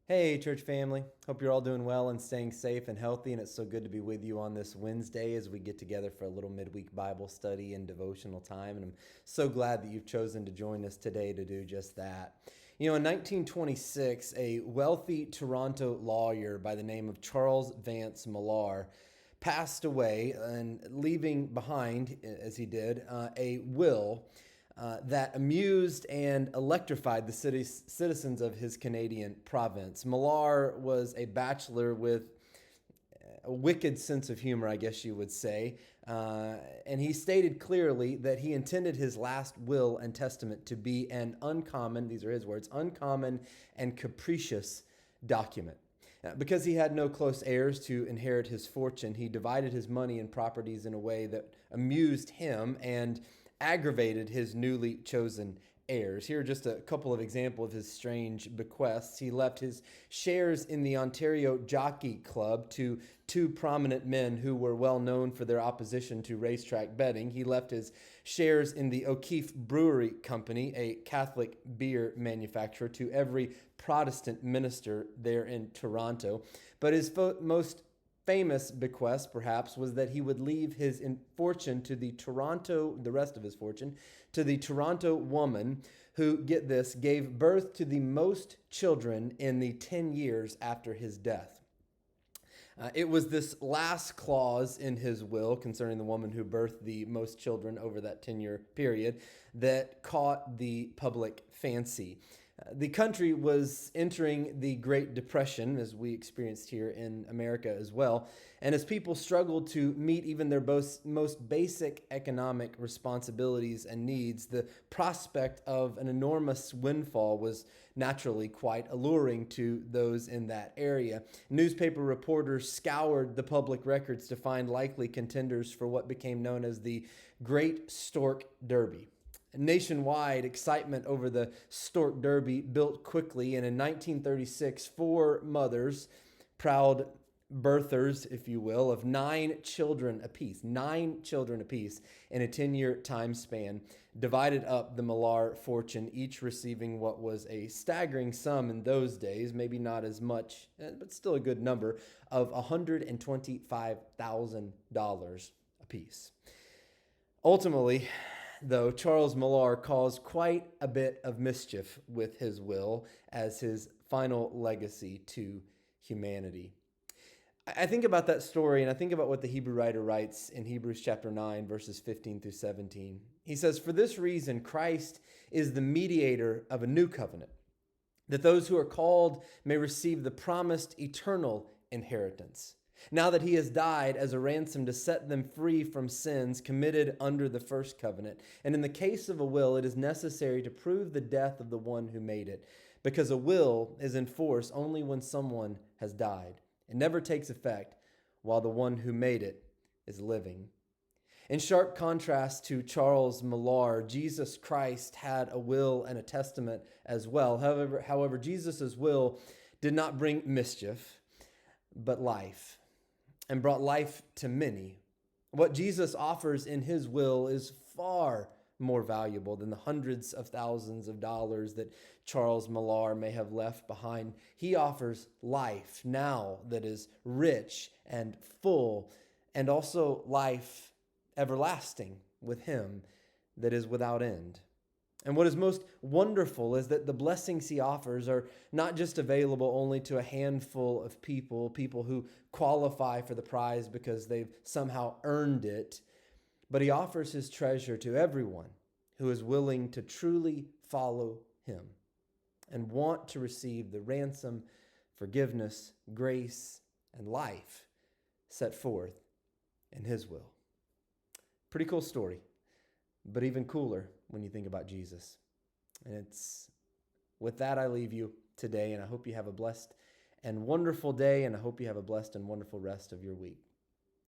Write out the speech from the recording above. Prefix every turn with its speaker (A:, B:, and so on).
A: Hey, church family. Hope you're all doing well and staying safe and healthy. And it's so good to be with you on this Wednesday as we get together for a little midweek Bible study and devotional time. And I'm so glad that you've chosen to join us today to do just that. You know, in 1926, a wealthy Toronto lawyer by the name of Charles Vance Millar passed away and leaving behind, as he did, a will that amused and electrified the citizens of his Canadian province. Millar was a bachelor with a wicked sense of humor, I guess you would say, and he stated clearly that he intended his last will and testament to be an uncommon, these are his words, uncommon and capricious document. Because he had no close heirs to inherit his fortune, he divided his money and properties in a way that amused him and aggravated his newly chosen heirs. Here are just a couple of examples of his strange bequests. He left his shares in the Ontario Jockey Club to two prominent men who were well known for their opposition to racetrack betting. He left his shares in the O'Keefe Brewery Company, a Catholic beer manufacturer, to every Protestant minister there in Toronto. But his most famous bequest, perhaps, was that he would leave his fortune to the rest of his fortune, to the Toronto woman who, get this, gave birth to the most children in the 10 years after his death. It was this last clause in his will concerning the woman who birthed the most children over that 10-year period that caught the public fancy. The country was entering the Great Depression, as we experienced here in America as well. And as people struggled to meet even their most basic economic responsibilities and needs, the prospect of an enormous windfall was naturally quite alluring to those in that area. Newspaper reporters scoured the public records to find likely contenders for what became known as the Great Stork Derby. Nationwide, excitement over the Stork Derby built quickly, and in 1936, four mothers, proud birthers, if you will, of nine children apiece in a 10-year time span, divided up the Millar fortune, each receiving what was a staggering sum in those days, maybe not as much, but still a good number, of $125,000 apiece. Ultimately, though, Charles Millar caused quite a bit of mischief with his will as his final legacy to humanity. I think about that story, and I think about what the Hebrew writer writes in Hebrews chapter 9, verses 15 through 17. He says, "For this reason, Christ is the mediator of a new covenant, that those who are called may receive the promised eternal inheritance. Now that he has died as a ransom to set them free from sins committed under the first covenant. And in the case of a will, it is necessary to prove the death of the one who made it, because a will is in force only when someone has died. It never takes effect while the one who made it is living." In sharp contrast to Charles Millar, Jesus Christ had a will and a testament as well. However, Jesus' will did not bring mischief, but life, and brought life to many. What Jesus offers in his will is far more valuable than the hundreds of thousands of dollars that Charles Millar may have left behind. He offers life now that is rich and full, and also life everlasting with him that is without end. And what is most wonderful is that the blessings he offers are not just available only to a handful of people who qualify for the prize because they've somehow earned it, but he offers his treasure to everyone who is willing to truly follow him and want to receive the ransom, forgiveness, grace, and life set forth in his will. Pretty cool story, but even cooler when you think about Jesus. And it's with that I leave you today, and I hope you have a blessed and wonderful day, and I hope you have a blessed and wonderful rest of your week.